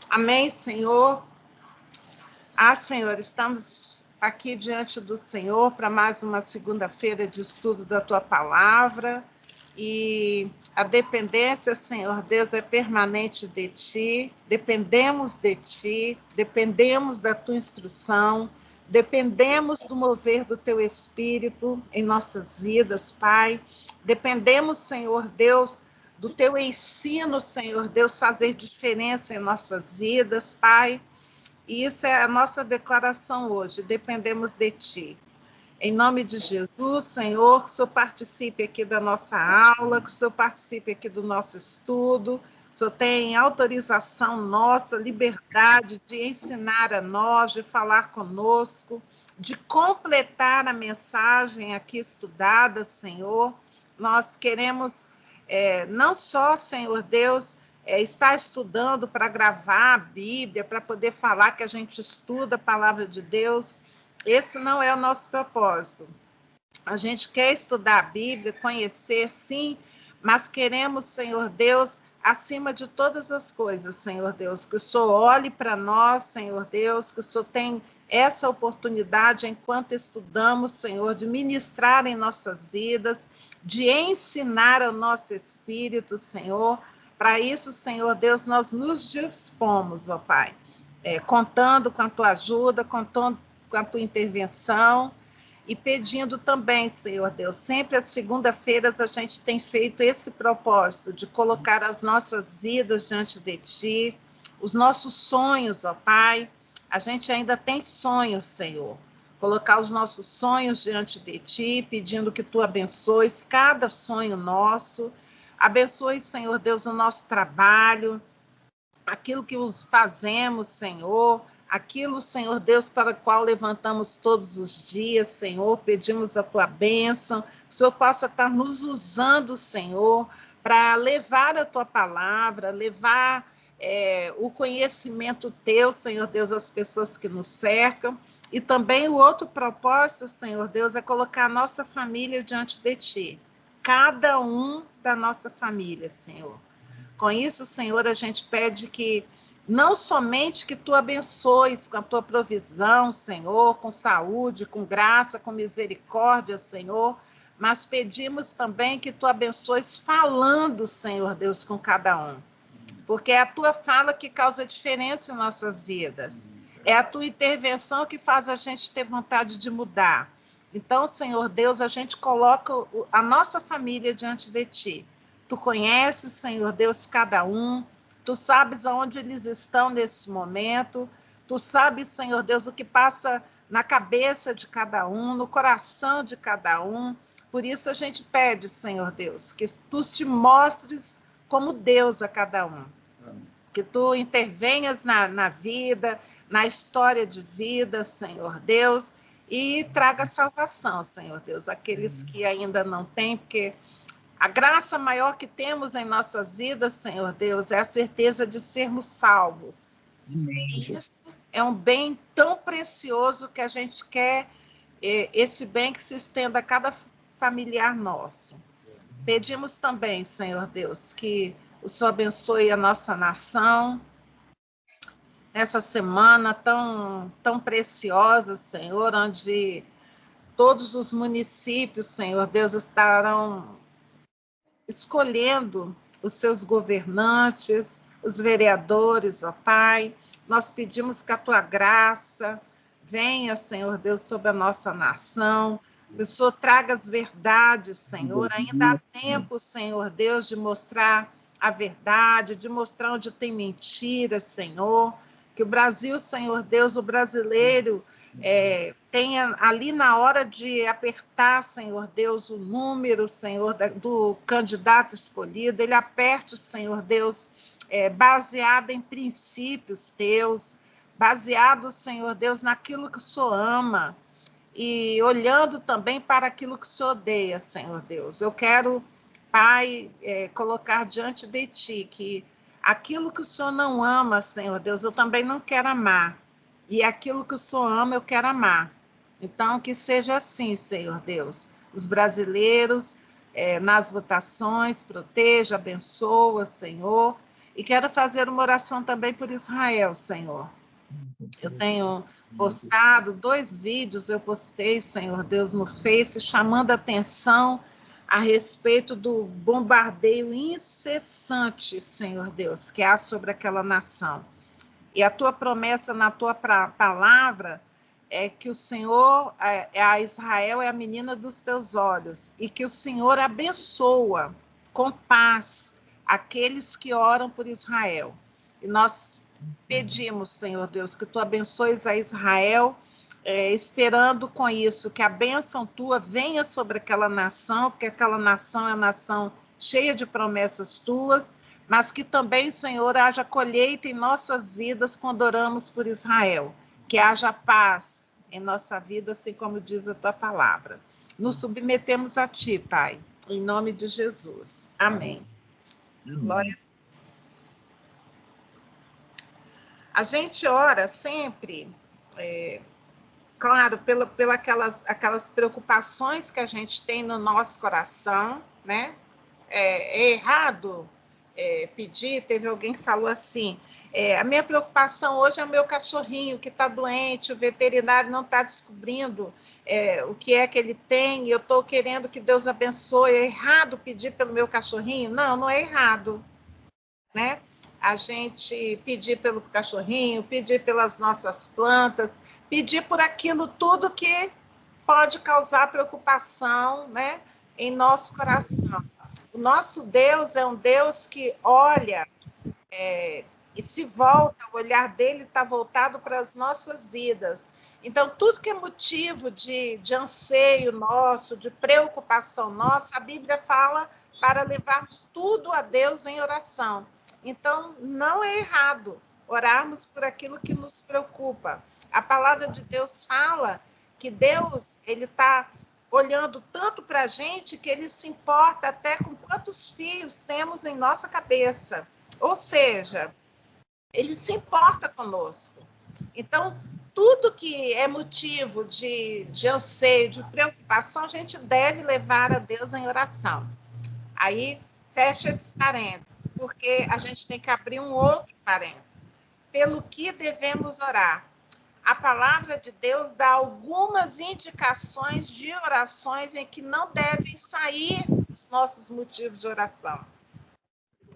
Amém, Senhor. Senhor, estamos aqui diante do Senhor para mais uma segunda-feira de estudo da Tua Palavra. E a dependência, Senhor Deus, é permanente de Ti. Dependemos de Ti, dependemos da Tua instrução, dependemos do mover do Teu Espírito em nossas vidas, Pai. Dependemos, Senhor Deus, do Teu ensino, Senhor Deus, fazer diferença em nossas vidas, Pai. E isso é a nossa declaração hoje, dependemos de Ti. Em nome de Jesus, Senhor, que o Senhor participe aqui da nossa aula, que o Senhor participe aqui do nosso estudo, que o Senhor tem autorização nossa, liberdade de ensinar a nós, de falar conosco, de completar a mensagem aqui estudada, Senhor. Nós queremos não só, Senhor Deus, estar estudando para gravar a Bíblia, para poder falar que a gente estuda a palavra de Deus. Esse não é o nosso propósito. A gente quer estudar a Bíblia, conhecer, sim, mas queremos, Senhor Deus, acima de todas as coisas, Senhor Deus, que o Senhor olhe para nós, Senhor Deus, que o Senhor tem essa oportunidade, enquanto estudamos, Senhor, de ministrar em nossas vidas, de ensinar ao nosso espírito, Senhor. Para isso, Senhor Deus, nós nos dispomos, ó Pai, contando com a Tua ajuda, contando com a Tua intervenção e pedindo também, Senhor Deus, sempre às segunda-feiras a gente tem feito esse propósito de colocar as nossas vidas diante de Ti, os nossos sonhos, ó Pai. A gente ainda tem sonhos, Senhor. Colocar os nossos sonhos diante de Ti, pedindo que Tu abençoes cada sonho nosso. Abençoe, Senhor Deus, o nosso trabalho, aquilo que os fazemos, Senhor, aquilo, Senhor Deus, para o qual levantamos todos os dias, Senhor, pedimos a Tua bênção, que o Senhor possa estar nos usando, Senhor, para levar a Tua palavra, levar o conhecimento Teu, Senhor Deus, às pessoas que nos cercam. E também o outro propósito, Senhor Deus, é colocar a nossa família diante de Ti, cada um da nossa família, Senhor. Com isso, Senhor, a gente pede que não somente que Tu abençoes com a Tua provisão, Senhor, com saúde, com graça, com misericórdia, Senhor, mas pedimos também que Tu abençoes falando, Senhor Deus, com cada um. Porque é a Tua fala que causa diferença em nossas vidas. É a Tua intervenção que faz a gente ter vontade de mudar. Então, Senhor Deus, a gente coloca a nossa família diante de Ti. Tu conheces, Senhor Deus, cada um. Tu sabes aonde eles estão nesse momento. Tu sabes, Senhor Deus, o que passa na cabeça de cada um, no coração de cada um. Por isso a gente pede, Senhor Deus, que Tu te mostres como Deus a cada um. Que Tu intervenhas na vida, na história de vida, Senhor Deus, e traga salvação, Senhor Deus, aqueles que ainda não têm, porque a graça maior que temos em nossas vidas, Senhor Deus, é a certeza de sermos salvos. E isso é um bem tão precioso que a gente quer, esse bem que se estenda a cada familiar nosso. Pedimos também, Senhor Deus, que o Senhor abençoe a nossa nação, nessa semana tão preciosa, Senhor, onde todos os municípios, Senhor Deus, estarão escolhendo os seus governantes, os vereadores, ó Pai. Nós pedimos que a Tua graça venha, Senhor Deus, sobre a nossa nação, que o Senhor traga as verdades, Senhor. Ainda há tempo, Senhor Deus, de mostrar a verdade, de mostrar onde tem mentira, Senhor. Que o Brasil, Senhor Deus, o brasileiro, tenha ali na hora de apertar, Senhor Deus, o número, Senhor, do candidato escolhido, ele aperte, Senhor Deus, baseado em princípios Teus, baseado, Senhor Deus, naquilo que o Senhor ama, e olhando também para aquilo que o Senhor odeia, Senhor Deus. Eu quero, Pai, colocar diante de Ti que aquilo que o Senhor não ama, Senhor Deus, eu também não quero amar. E aquilo que o Senhor ama, eu quero amar. Então, que seja assim, Senhor Deus. Os brasileiros, nas votações, proteja, abençoa, Senhor. E quero fazer uma oração também por Israel, Senhor. Eu tenho postado 2 vídeos, eu postei, Senhor Deus, no Face, chamando a atenção a respeito do bombardeio incessante, Senhor Deus, que há sobre aquela nação. E a tua promessa na tua palavra é que o Senhor, a Israel é a menina dos teus olhos, e que o Senhor abençoa com paz aqueles que oram por Israel. E nós pedimos, Senhor Deus, que tu abençoes a Israel, esperando com isso que a bênção tua venha sobre aquela nação, porque aquela nação é uma nação cheia de promessas tuas, mas que também, Senhor, haja colheita em nossas vidas quando oramos por Israel, que haja paz em nossa vida, assim como diz a tua palavra. Nos submetemos a ti, Pai, em nome de Jesus. Amém. Glória a Deus. A gente ora sempre, claro, pelas aquelas preocupações que a gente tem no nosso coração, né? É errado pedir, teve alguém que falou assim, a minha preocupação hoje é o meu cachorrinho que está doente, o veterinário não está descobrindo o que é que ele tem, e eu estou querendo que Deus abençoe, é errado pedir pelo meu cachorrinho? Não, não é errado, né? A gente pedir pelo cachorrinho, pedir pelas nossas plantas, pedir por aquilo tudo que pode causar preocupação, né, em nosso coração. O nosso Deus é um Deus que olha e se volta, o olhar dele está voltado para as nossas vidas. Então, tudo que é motivo de anseio nosso, de preocupação nossa, a Bíblia fala para levarmos tudo a Deus em oração. Então, não é errado orarmos por aquilo que nos preocupa. A palavra de Deus fala que Deus, ele está olhando tanto para a gente que ele se importa até com quantos fios temos em nossa cabeça. Ou seja, ele se importa conosco. Então, tudo que é motivo de anseio, de preocupação, a gente deve levar a Deus em oração. Aí, fecha esse parênteses, porque a gente tem que abrir um outro parênteses. Pelo que devemos orar? A palavra de Deus dá algumas indicações de orações em que não devem sair os nossos motivos de oração.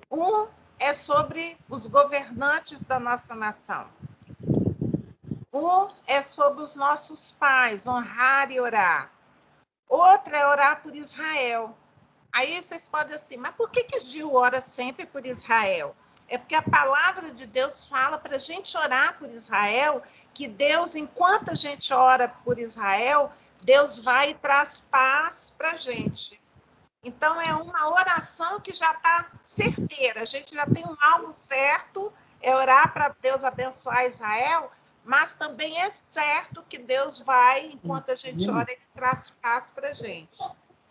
Um é sobre os governantes da nossa nação. Um é sobre os nossos pais, honrar e orar. Outra é orar por Israel. Aí vocês podem assim, mas por que Gil ora sempre por Israel? É porque a palavra de Deus fala para a gente orar por Israel, que Deus, enquanto a gente ora por Israel, Deus vai e traz paz para a gente. Então, é uma oração que já está certeira, a gente já tem um alvo certo, é orar para Deus abençoar Israel, mas também é certo que Deus vai, enquanto a gente ora, ele traz paz para a gente.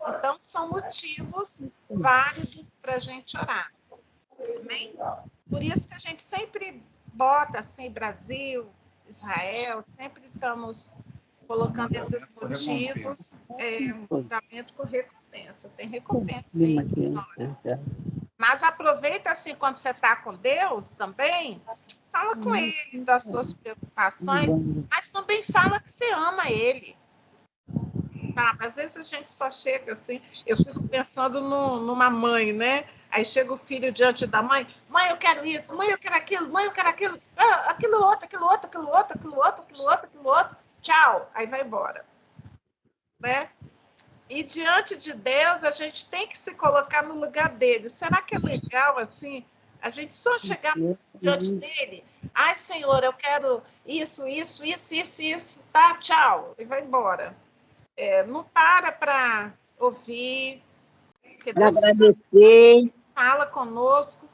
Então, são motivos válidos para a gente orar. Amém? Por isso que a gente sempre bota assim, Brasil, Israel, sempre estamos colocando esses motivos, fundamento com recompensa. Tem recompensa aí. Mas aproveita assim, quando você está com Deus também, fala com ele das suas preocupações, mas também fala que você ama ele. Tá, às vezes a gente só chega assim, eu fico pensando numa mãe, né? Aí chega o filho diante da mãe, mãe, eu quero isso, mãe, eu quero aquilo, mãe, eu quero aquilo, aquilo outro, aquilo outro, aquilo outro, aquilo outro, aquilo outro, aquilo outro, tchau, aí vai embora, né? E diante de Deus, a gente tem que se colocar no lugar dele. Será que é legal assim, a gente só chegar diante dele? Ai, Senhor, eu quero isso, isso, isso, isso, isso, tá, tchau, e vai embora. Não para ouvir, porque Deus agradecer. Fala conosco,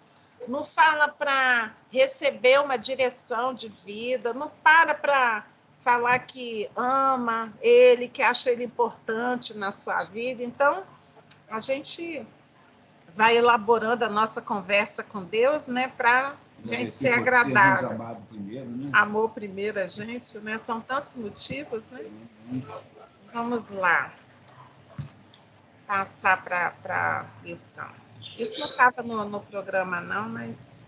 não fala para receber uma direção de vida, não para falar que ama ele, que acha ele importante na sua vida. Então, a gente vai elaborando a nossa conversa com Deus, né, para a gente ser agradável. Amado primeiro, né? Amor primeiro a gente, né? São tantos motivos, né? Vamos lá. Passar para a lição. Isso não estava no programa, não, mas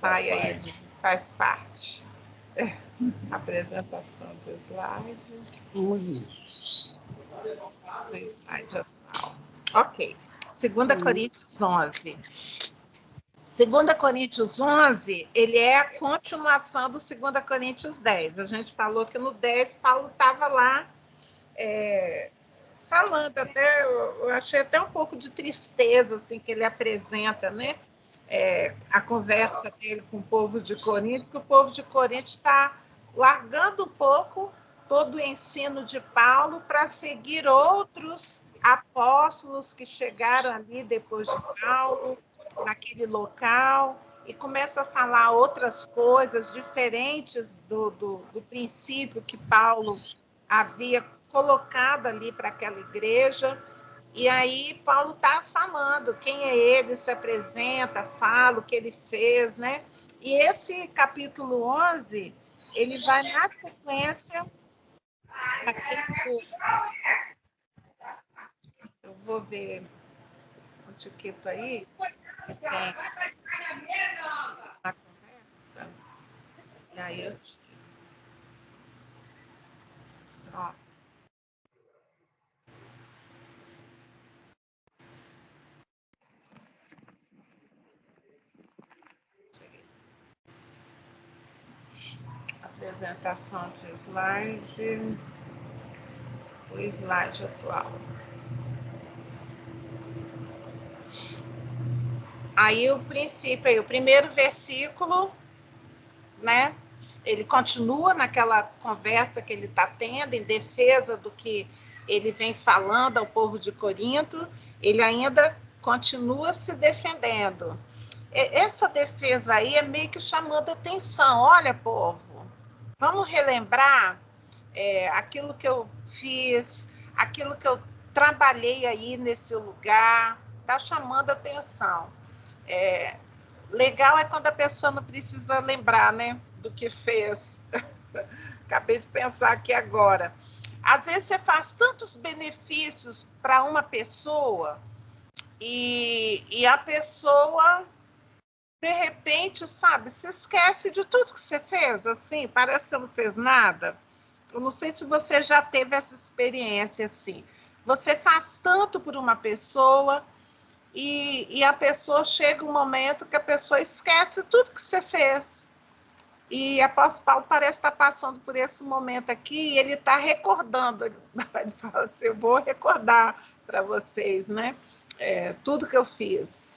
sai aí, faz parte. Apresentação de slide. Do slide atual. Ok. 2 Coríntios 11. 2 Coríntios 11, ele é a continuação do 2 Coríntios 10. A gente falou que no 10, Paulo estava lá falando, até eu achei até um pouco de tristeza assim, que ele apresenta, né? A conversa dele com o povo de Corinto, que o povo de Corinto está largando um pouco todo o ensino de Paulo para seguir outros apóstolos que chegaram ali depois de Paulo, naquele local, e começa a falar outras coisas diferentes do princípio que Paulo havia colocado ali para aquela igreja. E aí Paulo está falando quem é ele, se apresenta, fala o que ele fez, né? E esse capítulo 11, ele vai na sequência daquele curso. Eu vou ver o tiquito aí, que tem a conversa. E aí eu tiro. Pronto. Apresentação de slide, o slide atual. Aí o princípio, aí, o primeiro versículo, né? Ele continua naquela conversa que ele está tendo em defesa do que ele vem falando ao povo de Corinto, ele ainda continua se defendendo. Essa defesa aí é meio que chamando atenção. Olha, povo, vamos relembrar aquilo que eu fiz, aquilo que eu trabalhei aí nesse lugar, está chamando atenção. Legal é quando a pessoa não precisa lembrar, né, do que fez. Acabei de pensar aqui agora. Às vezes você faz tantos benefícios para uma pessoa e a pessoa, de repente, sabe, se esquece de tudo que você fez, assim, parece que você não fez nada. Eu não sei se você já teve essa experiência, assim. Você faz tanto por uma pessoa e a pessoa chega um momento que a pessoa esquece tudo que você fez. E o apóstolo Paulo parece estar passando por esse momento aqui e ele está recordando. Ele fala assim, eu vou recordar para vocês, né? Tudo que eu fiz.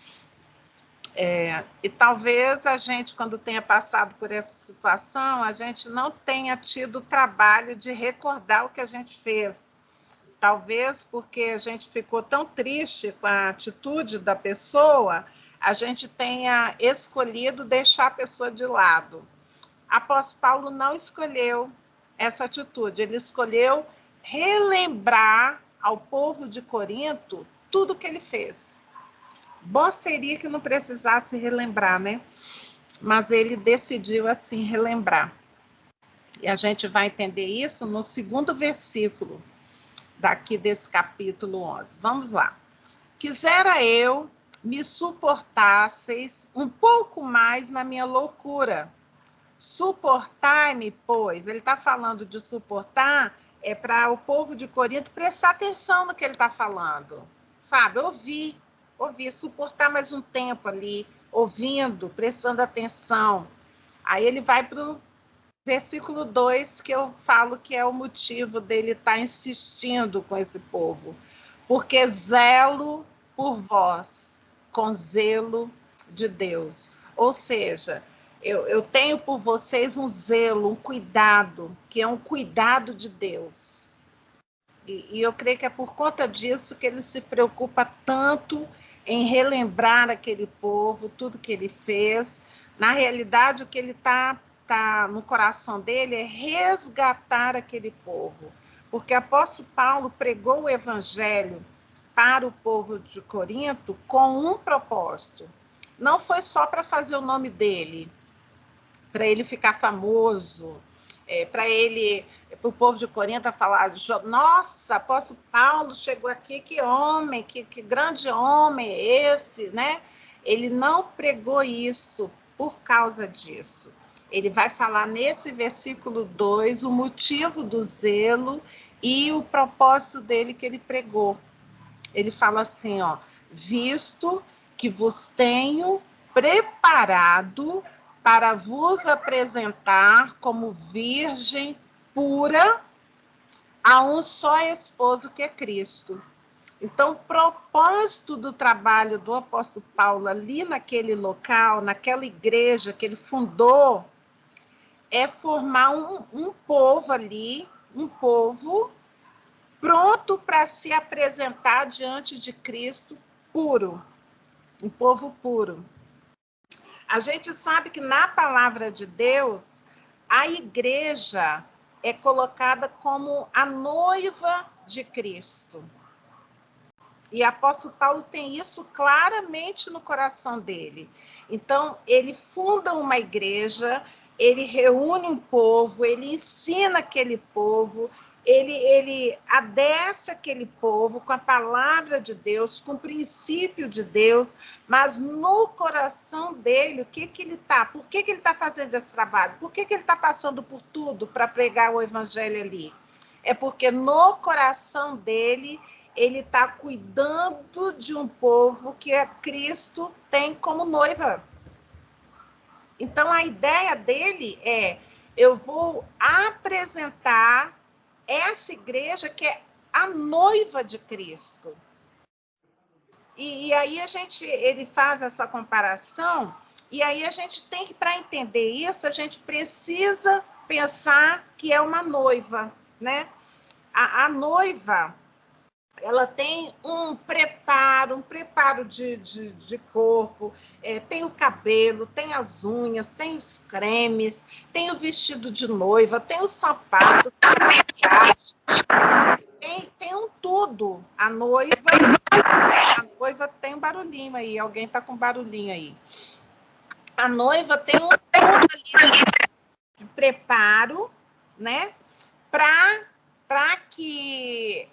E talvez a gente, quando tenha passado por essa situação, a gente não tenha tido o trabalho de recordar o que a gente fez. Talvez porque a gente ficou tão triste com a atitude da pessoa, a gente tenha escolhido deixar a pessoa de lado. Apóstolo Paulo não escolheu essa atitude, ele escolheu relembrar ao povo de Corinto tudo que ele fez. Bom seria que não precisasse relembrar, né? Mas ele decidiu, assim, relembrar. E a gente vai entender isso no 2º versículo daqui desse capítulo 11. Vamos lá. Quisera eu me suportasseis um pouco mais na minha loucura. Suportai-me, pois. Ele está falando de suportar, para o povo de Corinto prestar atenção no que ele está falando. Sabe, ouvir, suportar mais um tempo ali, ouvindo, prestando atenção. Aí ele vai para o versículo 2, que eu falo que é o motivo dele estar insistindo com esse povo. Porque zelo por vós, com zelo de Deus. Ou seja, eu tenho por vocês um zelo, um cuidado, que é um cuidado de Deus. E eu creio que é por conta disso que ele se preocupa tanto em relembrar aquele povo, tudo que ele fez. Na realidade, o que ele está no coração dele é resgatar aquele povo. Porque o apóstolo Paulo pregou o evangelho para o povo de Corinto com um propósito. Não foi só para fazer o nome dele, para ele ficar famoso, para o povo de Corinto falar, nossa, apóstolo Paulo chegou aqui, que homem, que grande homem é esse, né? Ele não pregou isso por causa disso. Ele vai falar nesse versículo 2 o motivo do zelo e o propósito dele que ele pregou. Ele fala assim, ó, visto que vos tenho preparado para vos apresentar como virgem pura a um só esposo que é Cristo. Então, o propósito do trabalho do apóstolo Paulo ali naquele local, naquela igreja que ele fundou, é formar um povo ali, um povo pronto para se apresentar diante de Cristo puro, um povo puro. A gente sabe que na palavra de Deus, a igreja é colocada como a noiva de Cristo. E o apóstolo Paulo tem isso claramente no coração dele. Então, ele funda uma igreja, ele reúne um povo, ele ensina aquele povo, ele adestra aquele povo com a palavra de Deus, com o princípio de Deus, mas no coração dele, o que ele está? Por que ele está fazendo esse trabalho? Por que ele está passando por tudo para pregar o evangelho ali? É porque no coração dele, ele está cuidando de um povo que Cristo tem como noiva. Então, a ideia dele é, eu vou apresentar essa igreja que é a noiva de Cristo. E aí ele faz essa comparação, e aí a gente tem que, para entender isso, a gente precisa pensar que é uma noiva, né? A noiva, ela tem um preparo de corpo, tem o cabelo, tem as unhas, tem os cremes, tem o vestido de noiva, tem o sapato, tem a maquiagem, tem um tudo. A noiva tem um barulhinho aí, alguém está com barulhinho aí. A noiva tem um tudo ali de preparo, né? Para que...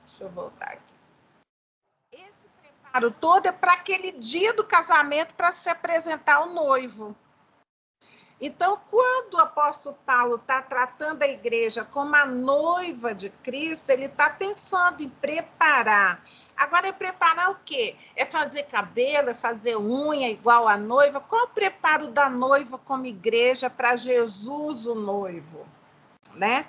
Deixa eu voltar aqui. Esse preparo todo é para aquele dia do casamento, para se apresentar ao noivo. Então, quando o apóstolo Paulo está tratando a igreja como a noiva de Cristo, ele está pensando em preparar. Agora, é preparar o quê? É fazer cabelo, é fazer unha igual a noiva? Qual o preparo da noiva como igreja para Jesus, o noivo? Né?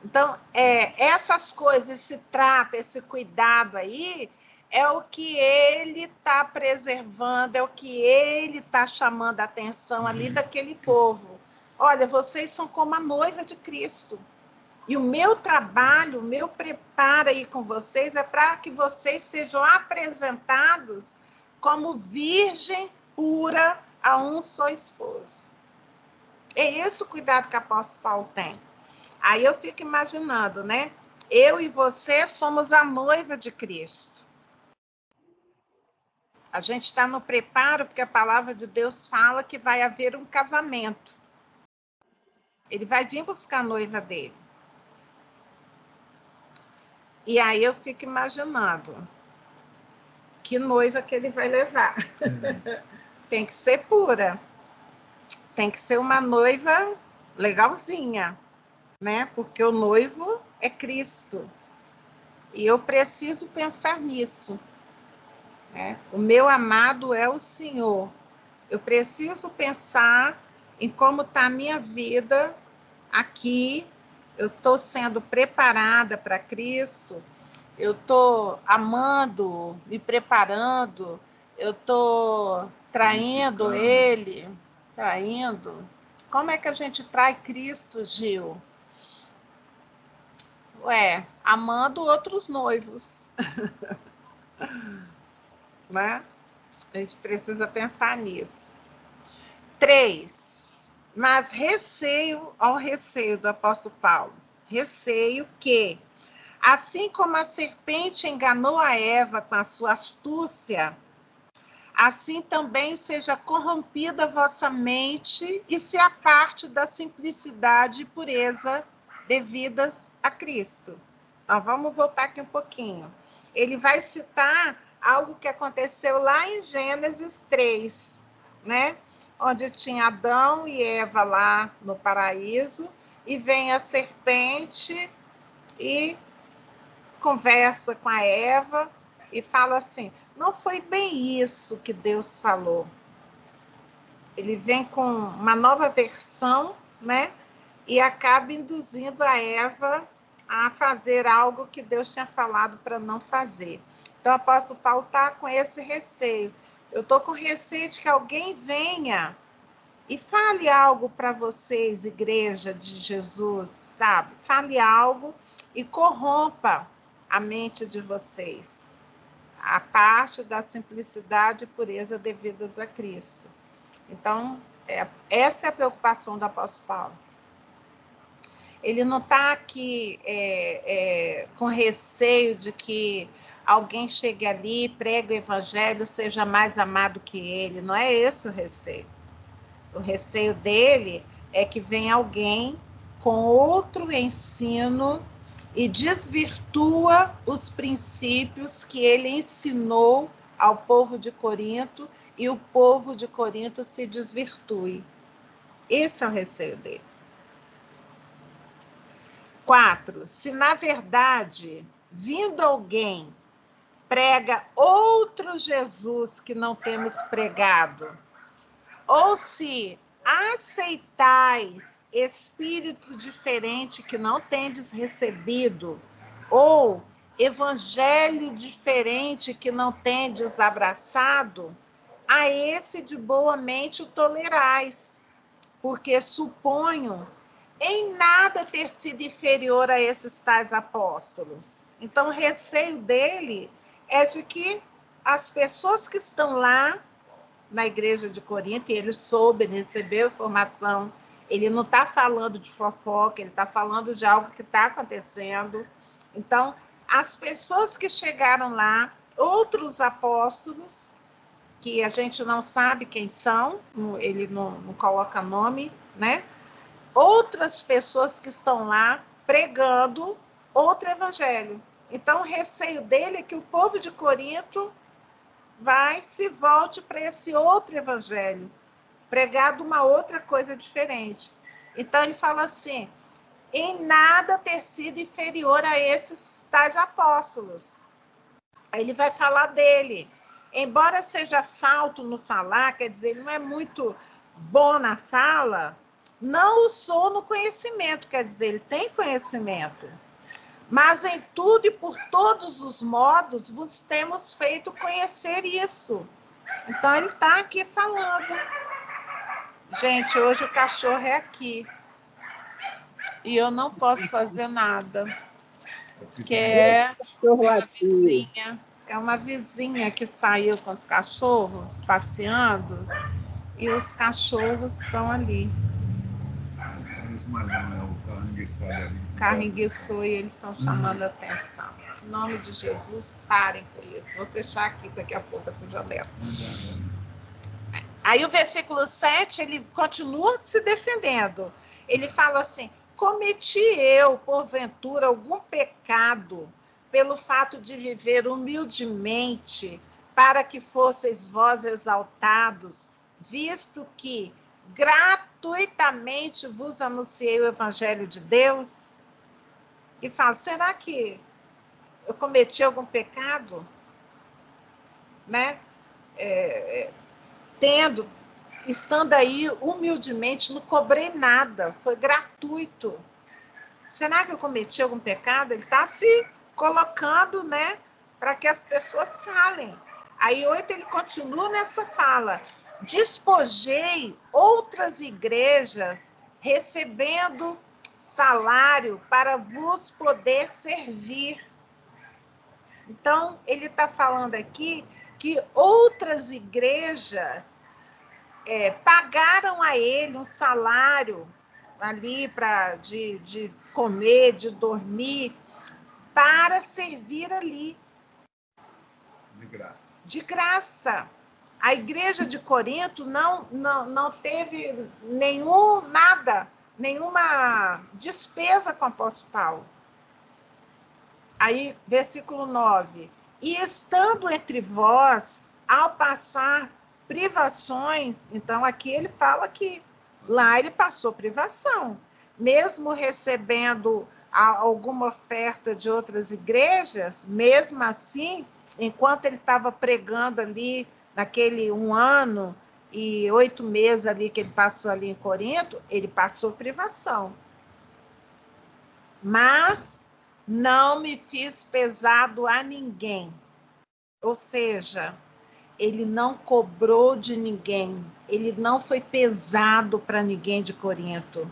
Então, essas coisas, esse trato, esse cuidado aí, é o que ele está preservando, é o que ele está chamando a atenção ali daquele povo. Olha, vocês são como a noiva de Cristo. E o meu trabalho, o meu preparo aí com vocês é para que vocês sejam apresentados como virgem pura a um só esposo. É esse o cuidado que o apóstolo Paulo tem. Aí eu fico imaginando, né? Eu e você somos a noiva de Cristo. A gente está no preparo porque a palavra de Deus fala que vai haver um casamento. Ele vai vir buscar a noiva dele. E aí eu fico imaginando que noiva que ele vai levar. Tem que ser pura. Tem que ser uma noiva legalzinha, né? Porque o noivo é Cristo. E eu preciso pensar nisso. O meu amado é o Senhor. Eu preciso pensar em como está a minha vida aqui. Eu estou sendo preparada para Cristo. Eu estou amando, me preparando. Eu estou traindo Ele. Traindo. Como é que a gente trai Cristo, Gil? Amando outros noivos. Né? A gente precisa pensar nisso. 3. Mas receio, ao receio do apóstolo Paulo, receio que, assim como a serpente enganou a Eva com a sua astúcia, assim também seja corrompida a vossa mente e se aparte da simplicidade e pureza devidas a Cristo. Então, vamos voltar aqui um pouquinho. Ele vai citar algo que aconteceu lá em Gênesis 3. né? Onde tinha Adão e Eva lá no paraíso, e vem a serpente e conversa com a Eva e fala assim: não foi bem isso que Deus falou. Ele vem com uma nova versão, né? E acaba induzindo a Eva a fazer algo que Deus tinha falado para não fazer. Então, o apóstolo Paulo está com esse receio. Eu estou com receio de que alguém venha e fale algo para vocês, igreja de Jesus, sabe? Fale algo e corrompa a mente de vocês, a parte da simplicidade e pureza devidas a Cristo. Então, essa é a preocupação do apóstolo Paulo. Ele não está aqui com receio de que alguém chegue ali, pregue o evangelho, seja mais amado que ele. Não é esse o receio. O receio dele é que venha alguém com outro ensino e desvirtua os princípios que ele ensinou ao povo de Corinto e o povo de Corinto se desvirtue. Esse é o receio dele. 4. Se na verdade, vindo alguém, prega outro Jesus que não temos pregado, ou se aceitais espírito diferente que não tendes recebido, ou evangelho diferente que não tendes abraçado, a esse de boa mente o tolerais, porque suponho em nada ter sido inferior a esses tais apóstolos. Então, o receio dele é de que as pessoas que estão lá na igreja de Corinto, e ele soube, ele recebeu informação, ele não está falando de fofoca, ele está falando de algo que está acontecendo. Então, as pessoas que chegaram lá, outros apóstolos, que a gente não sabe quem são, ele não coloca nome, né? Outras pessoas que estão lá pregando outro evangelho. Então, o receio dele é que o povo de Corinto se volte para esse outro evangelho, pregado uma outra coisa diferente. Então, ele fala assim, em nada ter sido inferior a esses tais apóstolos. Aí ele vai falar dele. Embora seja falto no falar, quer dizer, ele não é muito bom na fala, não o sou no conhecimento, quer dizer, ele tem conhecimento. Mas em tudo e por todos os modos vos temos feito conhecer isso. Então, ele está aqui falando. Gente, hoje o cachorro é aqui. E eu não posso fazer nada. Que é uma vizinha. É uma vizinha que saiu com os cachorros, passeando. E os cachorros estão ali. Carringuiçou e eles estão chamando a atenção. Em nome de Jesus, parem com isso. Vou fechar aqui daqui a pouco essa janela. Aí o versículo 7, ele continua se defendendo. Ele fala assim, cometi eu, porventura, algum pecado pelo fato de viver humildemente para que fosseis vós exaltados, visto que gratuitamente vos anunciei o evangelho de Deus? E fala, será que eu cometi algum pecado? Né? Estando aí humildemente, não cobrei nada, foi gratuito. Será que eu cometi algum pecado? Ele está se colocando, né, para que as pessoas falem. Aí 8 ele continua nessa fala, despojei outras igrejas recebendo salário para vos poder servir. Então, ele está falando aqui que outras igrejas pagaram a ele um salário ali de comer, de dormir, para servir ali. De graça. De graça. A igreja de Corinto não teve nenhuma despesa com o apóstolo Paulo. Aí, versículo 9. E estando entre vós, ao passar privações. Então, aqui ele fala que lá ele passou privação. Mesmo recebendo alguma oferta de outras igrejas, mesmo assim, enquanto ele estava pregando ali, naquele 1 ano e 8 meses ali que ele passou ali em Corinto, ele passou privação. Mas não me fiz pesado a ninguém. Ou seja, ele não cobrou de ninguém, ele não foi pesado para ninguém de Corinto.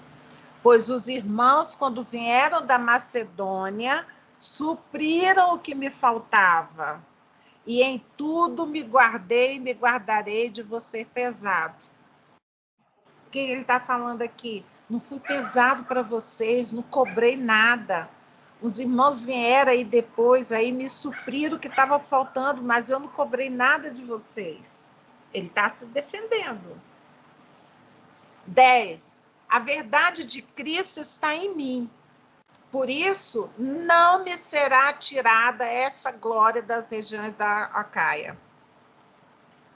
Pois os irmãos, quando vieram da Macedônia, supriram o que me faltava. E em tudo me guardei e me guardarei de você pesado. O que ele está falando aqui? Não fui pesado para vocês, não cobrei nada. Os irmãos vieram aí depois, aí me supriram o que estava faltando, mas eu não cobrei nada de vocês. Ele está se defendendo. 10. A verdade de Cristo está em mim. Por isso, não me será tirada essa glória das regiões da Acaia.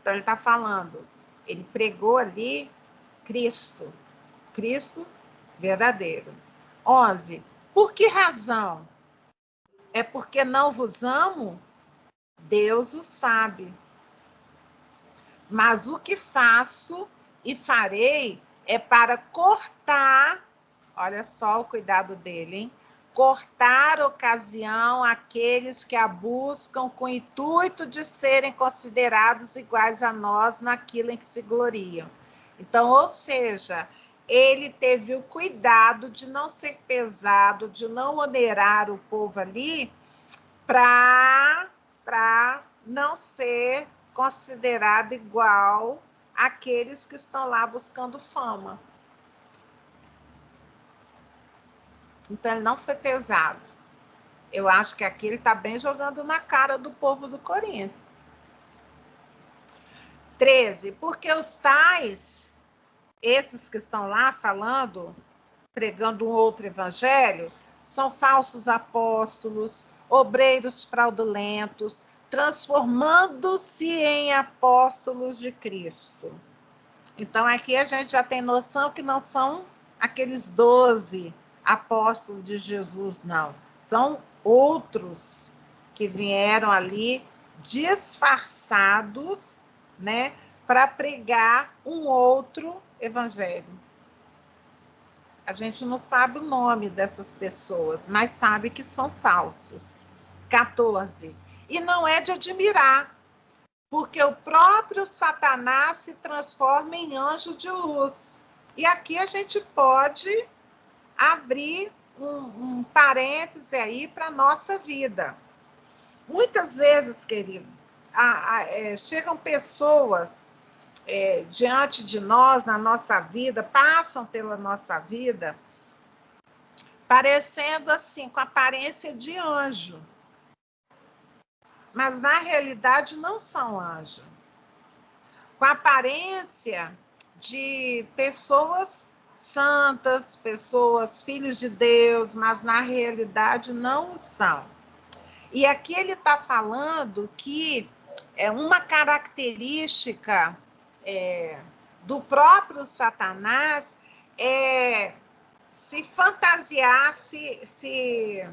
Então, ele está falando, ele pregou ali Cristo verdadeiro. 11. Por que razão? É porque não vos amo? Deus o sabe. Mas o que faço e farei é para cortar, olha só o cuidado dele, hein? Cortar ocasião àqueles que a buscam com o intuito de serem considerados iguais a nós naquilo em que se gloriam. Então, ou seja, ele teve o cuidado de não ser pesado, de não onerar o povo ali, para não ser considerado igual àqueles que estão lá buscando fama. Então, ele não foi pesado. Eu acho que aqui ele está bem jogando na cara do povo do Corinto. 13. Porque os tais, esses que estão lá falando, pregando um outro evangelho, são falsos apóstolos, obreiros fraudulentos, transformando-se em apóstolos de Cristo. Então, aqui a gente já tem noção que não são aqueles 12 apóstolos de Jesus, não. São outros que vieram ali disfarçados, né, para pregar um outro evangelho. A gente não sabe o nome dessas pessoas, mas sabe que são falsos. 14. E não é de admirar, porque o próprio Satanás se transforma em anjo de luz. E aqui a gente pode abrir um parêntese aí para a nossa vida. Muitas vezes, querido, chegam pessoas diante de nós, na nossa vida, passam pela nossa vida, parecendo assim, com aparência de anjo. Mas, na realidade, não são anjos. Com aparência de pessoas santas, pessoas filhos de Deus, mas, na realidade, não são. E aqui ele está falando que uma característica do próprio Satanás é se fantasiar, se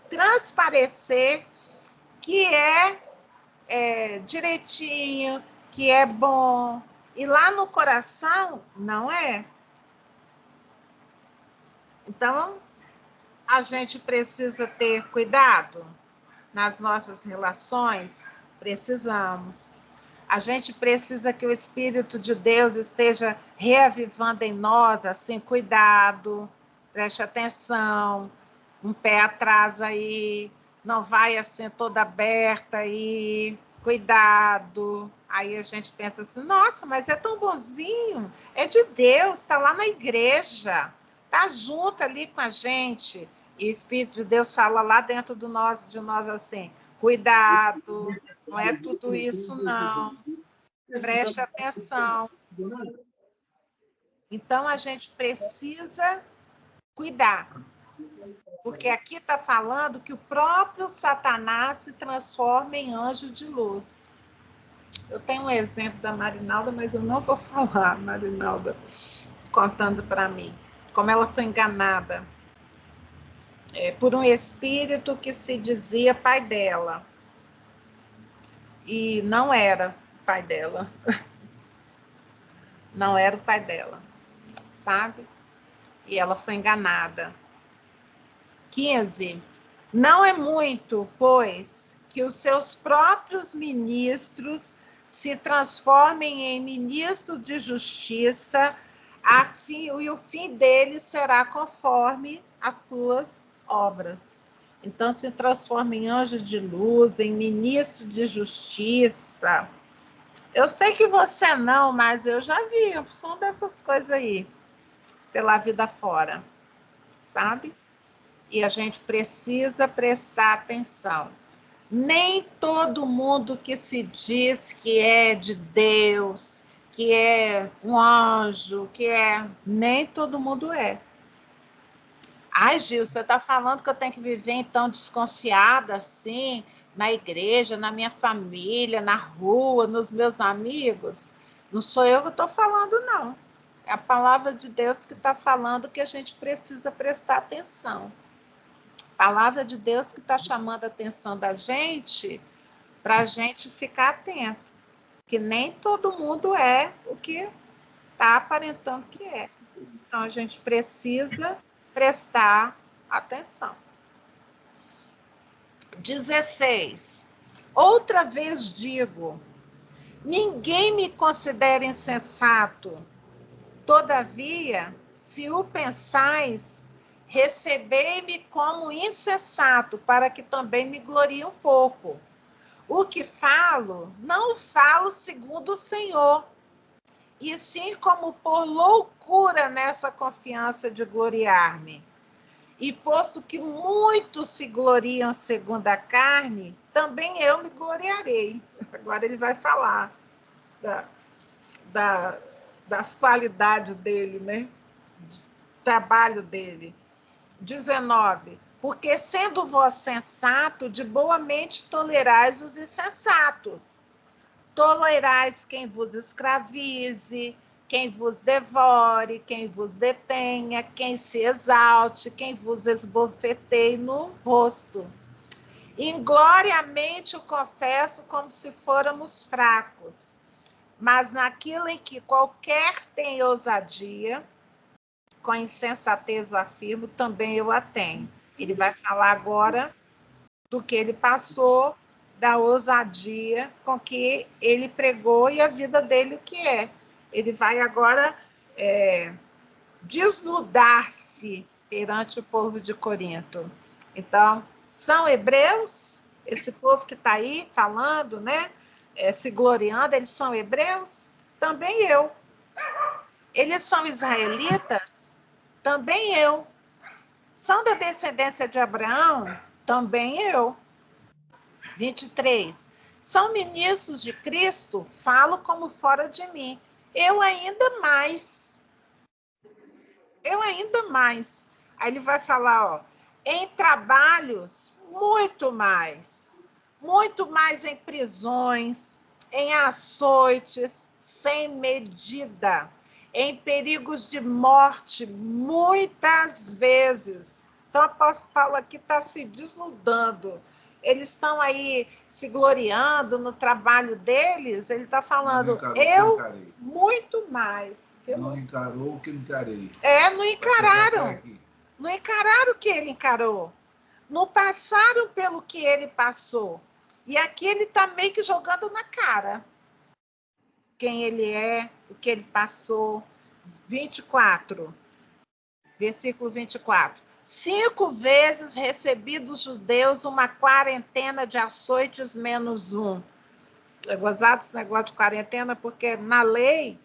transparecer que é direitinho, que é bom, e lá no coração não é. Então, a gente precisa ter cuidado nas nossas relações? Precisamos. A gente precisa que o Espírito de Deus esteja reavivando em nós, assim, cuidado, preste atenção, um pé atrás aí, não vai assim toda aberta aí, cuidado. Aí a gente pensa assim, nossa, mas é tão bonzinho, é de Deus, está lá na igreja, está junto ali com a gente. E o Espírito de Deus fala lá dentro de nós assim, cuidado, não é tudo isso não, preste atenção. Então, a gente precisa cuidar, porque aqui está falando que o próprio Satanás se transforma em anjo de luz. Eu tenho um exemplo da Marinalda, mas eu não vou falar, Marinalda, contando para mim, como ela foi enganada por um espírito que se dizia pai dela, e não era pai dela, não era o pai dela, sabe? E ela foi enganada. 15. Não é muito, pois, que os seus próprios ministros se transformem em ministros de justiça, e o fim deles será conforme as suas obras. Então, se transforma em anjo de luz, em ministro de justiça. Eu sei que você não, mas eu já vi a opção dessas coisas aí, pela vida fora, sabe? E a gente precisa prestar atenção. Nem todo mundo que se diz que é de Deus, que é um anjo, nem todo mundo é. Ai, Gil, você está falando que eu tenho que viver então desconfiada assim, na igreja, na minha família, na rua, nos meus amigos? Não sou eu que estou falando, não. É a palavra de Deus que está falando que a gente precisa prestar atenção. Palavra de Deus que está chamando a atenção da gente para a gente ficar atento, que nem todo mundo é o que está aparentando que é. Então, a gente precisa prestar atenção. 16. Outra vez digo, ninguém me considera insensato. Todavia, se o pensais, recebei-me como insensato, para que também me glorie um pouco. O que falo, não falo segundo o Senhor, e sim como por loucura nessa confiança de gloriar-me. E posto que muitos se gloriam segundo a carne, também eu me gloriarei. Agora ele vai falar das qualidades dele, né? Trabalho dele. 19. Porque sendo vós sensato, de boa mente tolerais os insensatos. Tolerais quem vos escravize, quem vos devore, quem vos detenha, quem se exalte, quem vos esbofeteie no rosto. Ingloriamente o confesso como se fôramos fracos, mas naquilo em que qualquer tem ousadia, com insensatez eu afirmo, também eu a tenho. Ele vai falar agora do que ele passou, da ousadia com que ele pregou e a vida dele o que é. Ele vai agora desnudar-se perante o povo de Corinto. Então, são hebreus, esse povo que está aí falando, né? Se gloriando, eles são hebreus? Também eu. Eles são israelitas? Também eu. São da descendência de Abraão? Também eu. 23. São ministros de Cristo? Falo como fora de mim. Eu ainda mais. Eu ainda mais. Aí ele vai falar, ó, em trabalhos, muito mais em prisões, em açoites, sem medida, em perigos de morte, muitas vezes. Então, o apóstolo Paulo aqui está se desnudando. Eles estão aí se gloriando no trabalho deles. Ele está falando, eu muito mais. Não encarou o que encarei. Não encararam. Não encararam o que ele encarou. Não passaram pelo que ele passou. E aqui ele está meio que jogando na cara. Quem ele é, o que ele passou. 24. Versículo 24. 5 vezes recebi dos judeus uma quarentena de açoites menos um. É gozado esse negócio de quarentena, porque na lei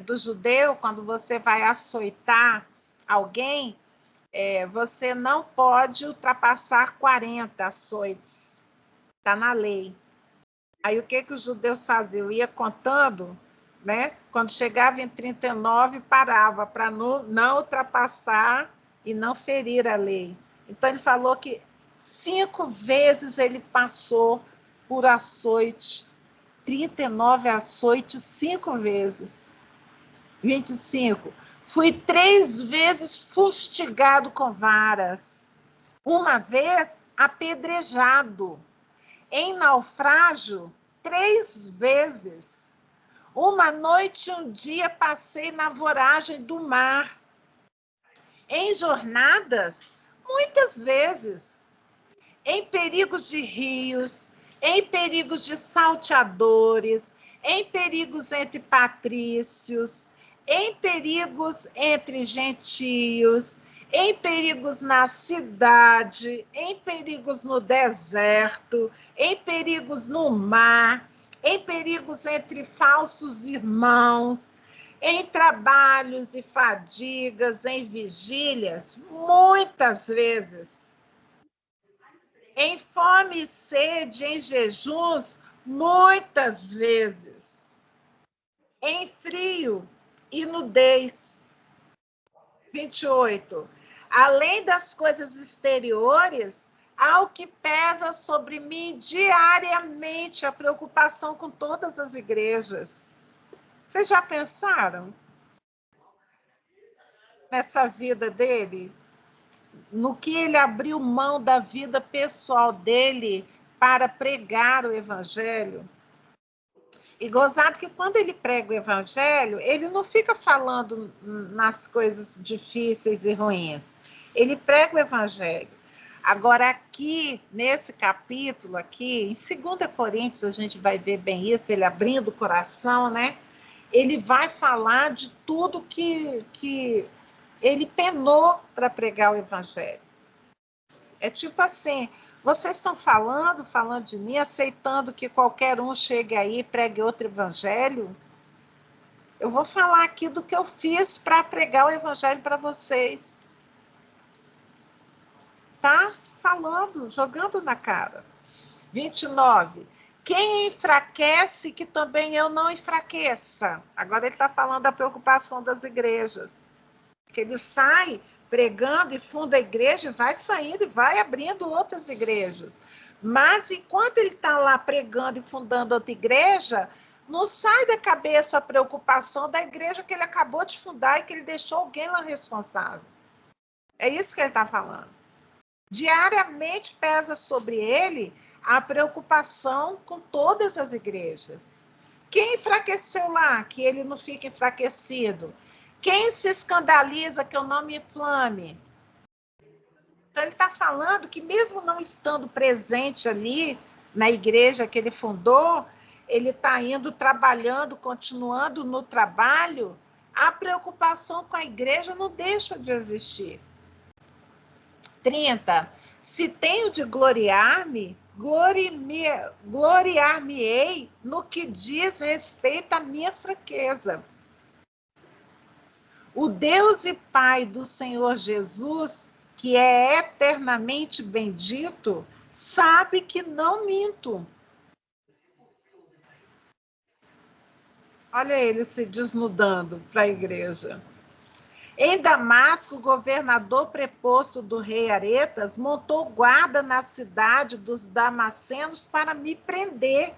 do judeu, quando você vai açoitar alguém, você não pode ultrapassar 40 açoites. Está na lei. Aí o que os judeus faziam? Ia contando, né? Quando chegava em 39, parava, para não ultrapassar e não ferir a lei. Então ele falou que 5 vezes ele passou por açoite 39 açoites 5 vezes. 25. Fui 3 vezes fustigado com varas. Uma vez apedrejado. Em naufrágio, 3 vezes. Uma noite e um dia passei na voragem do mar. Em jornadas, muitas vezes. Em perigos de rios, em perigos de salteadores, em perigos entre patrícios, em perigos entre gentios, em perigos na cidade, em perigos no deserto, em perigos no mar, em perigos entre falsos irmãos, em trabalhos e fadigas, em vigílias, muitas vezes. Em fome e sede, em jejuns, muitas vezes. Em frio e nudez. 28. Além das coisas exteriores, há o que pesa sobre mim diariamente, a preocupação com todas as igrejas. Vocês já pensaram nessa vida dele? No que ele abriu mão da vida pessoal dele para pregar o evangelho? E gozado que quando ele prega o evangelho, ele não fica falando nas coisas difíceis e ruins. Ele prega o evangelho. Agora, aqui, nesse capítulo aqui, em 2 Coríntios, a gente vai ver bem isso, ele abrindo o coração, né? Ele vai falar de tudo que ele penou para pregar o evangelho. É tipo assim, vocês estão falando de mim, aceitando que qualquer um chegue aí e pregue outro evangelho? Eu vou falar aqui do que eu fiz para pregar o evangelho para vocês. Tá falando, jogando na cara. 29. Quem enfraquece, que também eu não enfraqueça. Agora ele está falando da preocupação das igrejas. Que ele sai pregando e funda a igreja, vai saindo e vai abrindo outras igrejas. Mas enquanto ele está lá pregando e fundando outra igreja, não sai da cabeça a preocupação da igreja que ele acabou de fundar e que ele deixou alguém lá responsável. É isso que ele está falando. Diariamente pesa sobre ele a preocupação com todas as igrejas. Quem enfraqueceu lá, que ele não fique enfraquecido? Quem se escandaliza que eu não me inflame? Então, ele está falando que mesmo não estando presente ali na igreja que ele fundou, ele está indo trabalhando, continuando no trabalho, a preocupação com a igreja não deixa de existir. 30. Se tenho de gloriar-me, gloriar-me-ei no que diz respeito à minha fraqueza. O Deus e Pai do Senhor Jesus, que é eternamente bendito, sabe que não minto. Olha ele se desnudando para a igreja. Em Damasco, o governador preposto do rei Aretas montou guarda na cidade dos damascenos para me prender.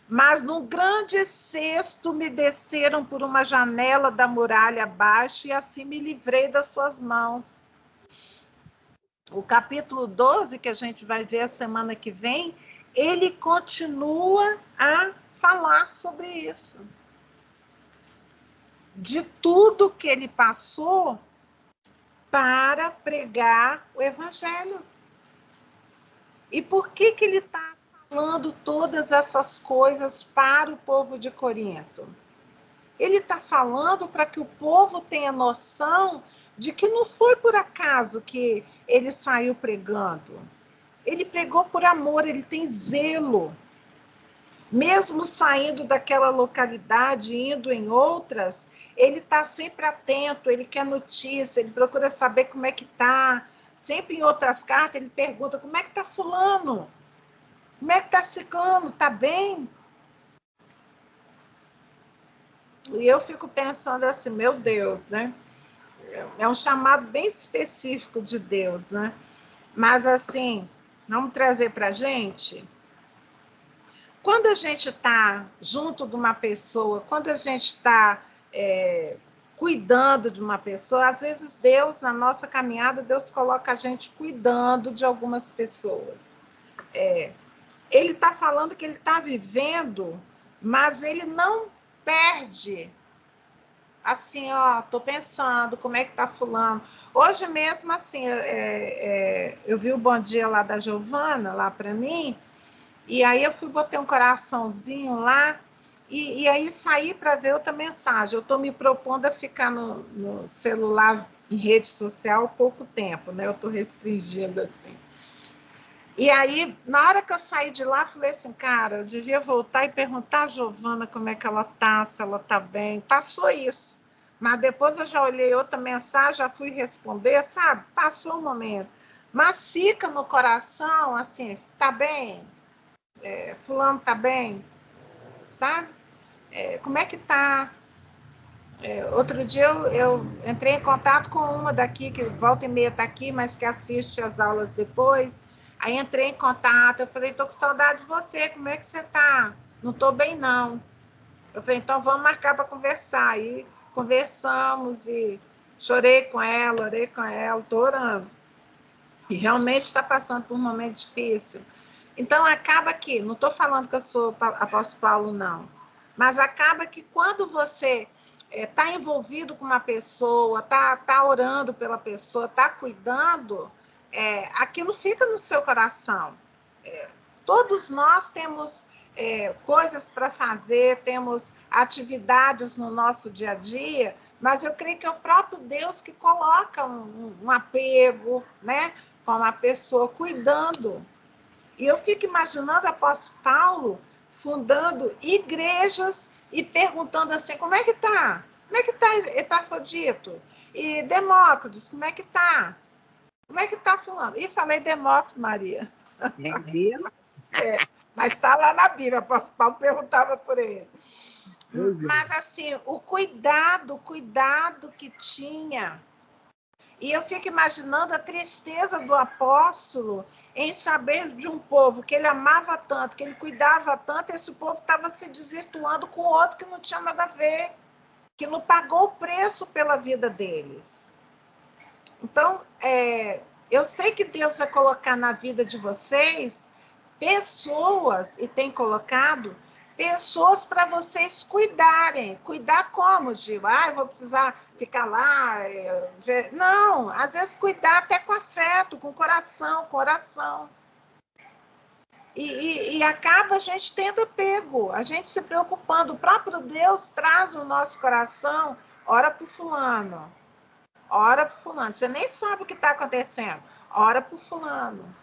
Mas num grande cesto me desceram por uma janela da muralha abaixo e assim me livrei das suas mãos. O capítulo 12, que a gente vai ver a semana que vem, ele continua a falar sobre isso. De tudo que ele passou para pregar o evangelho. E por que ele está falando todas essas coisas para o povo de Corinto? Ele está falando para que o povo tenha noção de que não foi por acaso que ele saiu pregando. Ele pregou por amor, ele tem zelo. Mesmo saindo daquela localidade, indo em outras, ele está sempre atento, ele quer notícia, ele procura saber como é que está. Sempre em outras cartas ele pergunta, como é que está fulano? Como é que está ciclano? Está bem? E eu fico pensando assim, meu Deus, né? É um chamado bem específico de Deus, né? Mas assim, vamos trazer para a gente. quando a gente está junto de uma pessoa, quando a gente está cuidando de uma pessoa, às vezes Deus, na nossa caminhada, Deus coloca a gente cuidando de algumas pessoas. Ele está falando que ele está vivendo, mas ele não perde. Assim, ó, tô pensando, como é que tá fulano? Hoje mesmo, assim, eu vi o Bom Dia lá da Giovana, lá para mim, e aí eu fui, botei um coraçãozinho lá, e aí saí para ver outra mensagem. Eu estou me propondo a ficar no celular, em rede social, pouco tempo, né? Eu estou restringindo, assim. E aí, na hora que eu saí de lá, falei assim, cara, eu devia voltar e perguntar a Giovana como é que ela tá, se ela tá bem. Passou isso. Mas depois eu já olhei outra mensagem, já fui responder, sabe? Passou o momento. Mas fica no coração, assim, tá bem? Fulano tá bem? Sabe? Como é que tá? Outro dia eu entrei em contato com uma daqui, que volta e meia tá aqui, mas que assiste as aulas depois. Aí entrei em contato, eu falei, tô com saudade de você, como é que você tá? Não tô bem, não. Eu falei, então vamos marcar para conversar. Aí conversamos e chorei com ela, orei com ela, tô orando. E realmente está passando por um momento difícil. Então, acaba que, não estou falando que eu sou apóstolo Paulo, não, mas acaba que quando você está envolvido com uma pessoa, tá orando pela pessoa, está cuidando, aquilo fica no seu coração. Todos nós temos coisas para fazer, temos atividades no nosso dia a dia, mas eu creio que é o próprio Deus que coloca um apego, né, com uma pessoa cuidando. E eu fico imaginando o apóstolo Paulo fundando igrejas e perguntando assim, como é que está? Como é que está Epafrodito? E Demócritos, como é que está? Como é que está fulano? E falei Demócritos, Maria. Mas está lá na Bíblia, o apóstolo Paulo perguntava por ele. Mas assim, o cuidado que tinha. E eu fico imaginando a tristeza do apóstolo em saber de um povo que ele amava tanto, que ele cuidava tanto, esse povo estava se desvirtuando com outro que não tinha nada a ver, que não pagou o preço pela vida deles. Então, eu sei que Deus vai colocar na vida de vocês pessoas, e tem colocado, pessoas para vocês cuidarem. Cuidar como, Gil? Eu vou precisar ficar lá. Não, às vezes cuidar até com afeto, com coração, com oração. E acaba a gente tendo apego, a gente se preocupando. O próprio Deus traz no nosso coração, ora para o fulano, ora para o fulano. Você nem sabe o que está acontecendo, ora para o fulano.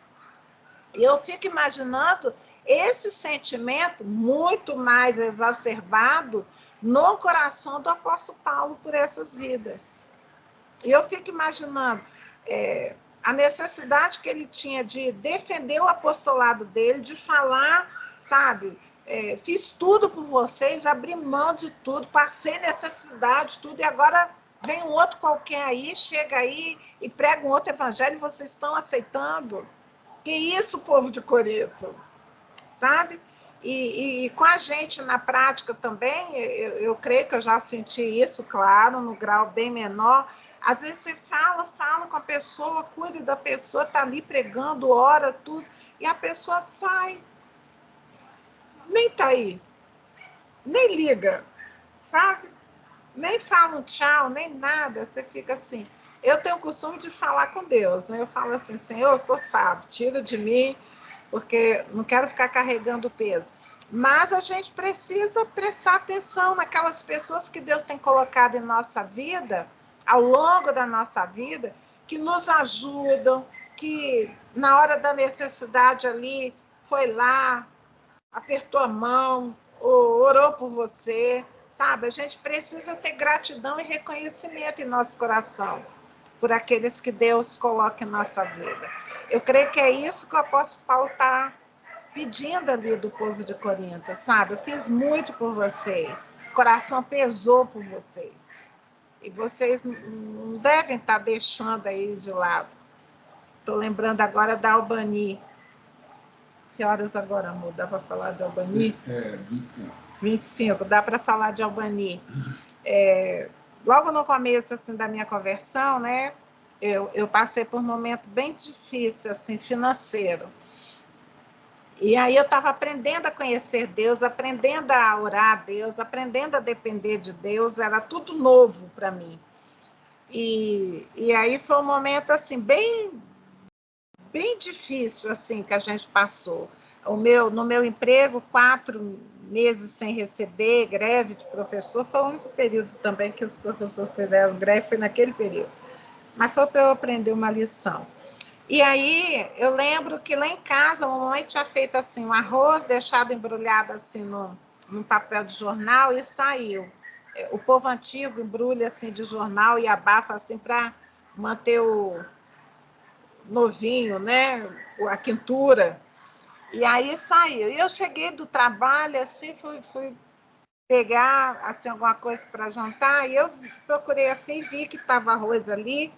E eu fico imaginando esse sentimento muito mais exacerbado no coração do apóstolo Paulo por essas vidas. E eu fico imaginando a necessidade que ele tinha de defender o apostolado dele, de falar, sabe, fiz tudo por vocês, abri mão de tudo, passei necessidade, tudo, e agora vem um outro qualquer aí, chega aí e prega um outro evangelho e vocês estão aceitando. Que isso, povo de Corinto, sabe? E com a gente na prática também, eu creio que eu já senti isso, claro, no grau bem menor. Às vezes você fala com a pessoa, cuida da pessoa, está ali pregando, ora, tudo, e a pessoa sai. Nem está aí, nem liga, sabe? Nem fala um tchau, nem nada, você fica assim. Eu tenho o costume de falar com Deus, né? Eu falo assim, Senhor, eu sou sábio, tira de mim, porque não quero ficar carregando peso. Mas a gente precisa prestar atenção naquelas pessoas que Deus tem colocado em nossa vida, ao longo da nossa vida, que nos ajudam, que na hora da necessidade ali foi lá, apertou a mão, orou por você, sabe? A gente precisa ter gratidão e reconhecimento em nosso coração por aqueles que Deus coloca em nossa vida. Eu creio que é isso que o apóstolo Paulo está pedindo ali do povo de Corinto, sabe? Eu fiz muito por vocês, o coração pesou por vocês. E vocês não devem estar deixando aí de lado. Estou lembrando agora da Albani. Que horas agora, amor? Dá para falar de Albany? 25. 25, dá para falar de Albany. Logo no começo assim, da minha conversão, né, eu passei por um momento bem difícil, assim, financeiro. E aí eu estava aprendendo a conhecer Deus, aprendendo a orar a Deus, aprendendo a depender de Deus, era tudo novo para mim. E aí foi um momento assim, bem difícil assim, que a gente passou. No meu emprego, 4 meses sem receber, greve de professor, foi o único período também que os professores fizeram greve, foi naquele período. Mas foi para eu aprender uma lição. E aí, eu lembro que lá em casa, a mamãe tinha feito assim, um arroz deixado embrulhado assim num papel de jornal e saiu. O povo antigo embrulha assim de jornal e abafa assim para manter o novinho, né? A quentura. E aí saiu. E eu cheguei do trabalho, assim, fui pegar assim, alguma coisa para jantar, e eu procurei assim, vi que estava arroz ali,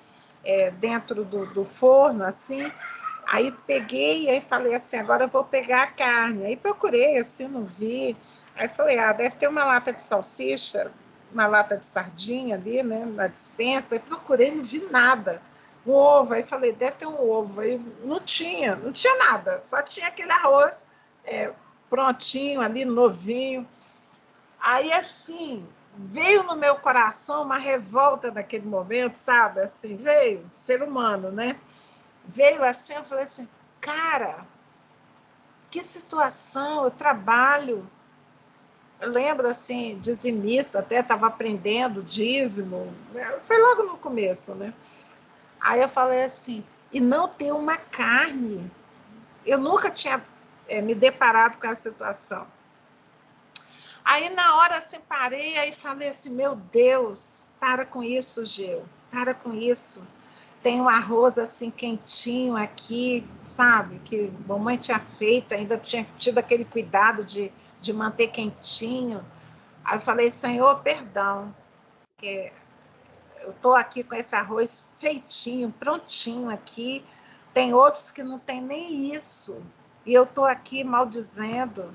dentro do forno, assim. Aí peguei e aí falei assim, agora eu vou pegar a carne. Aí procurei, assim, não vi. Aí falei, deve ter uma lata de salsicha, uma lata de sardinha ali, né, na despensa. Aí procurei, não vi nada. Um ovo, aí falei, deve ter um ovo. Aí não tinha nada, só tinha aquele arroz prontinho ali, novinho. Aí, assim, veio no meu coração uma revolta naquele momento, sabe? Assim, veio, ser humano, né? Veio assim, eu falei assim, cara, que situação, eu trabalho. Eu lembro, assim, dizimista, até estava aprendendo dízimo, foi logo no começo, né? Aí eu falei assim, e não ter uma carne. Eu nunca tinha me deparado com essa situação. Aí, na hora, assim, parei, aí falei assim, meu Deus, para com isso, Geu, para com isso. Tem um arroz, assim, quentinho aqui, sabe, que a mamãe tinha feito, ainda tinha tido aquele cuidado de manter quentinho. Aí eu falei, Senhor, perdão, que eu estou aqui com esse arroz feitinho, prontinho aqui, tem outros que não tem nem isso, e eu estou aqui maldizendo.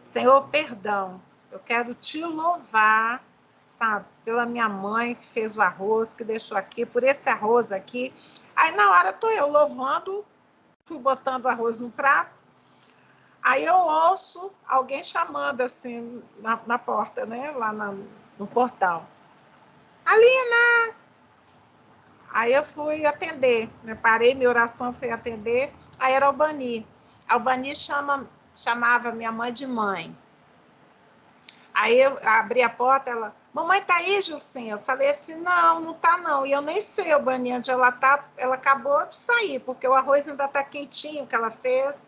Senhor, perdão, eu quero te louvar, sabe, pela minha mãe que fez o arroz, que deixou aqui, por esse arroz aqui. Aí, na hora, estou eu louvando, fui botando o arroz no prato, aí eu ouço alguém chamando, assim, na porta, né, lá no portal. Alina! Aí eu fui atender, né, parei minha oração, fui atender, aí era Albany. Albany chamava minha mãe de mãe. Aí eu abri a porta, ela, mamãe tá aí, Jucinha? Eu falei assim, não tá não. E eu nem sei, Albany, onde ela tá, ela acabou de sair, porque o arroz ainda tá quentinho que ela fez.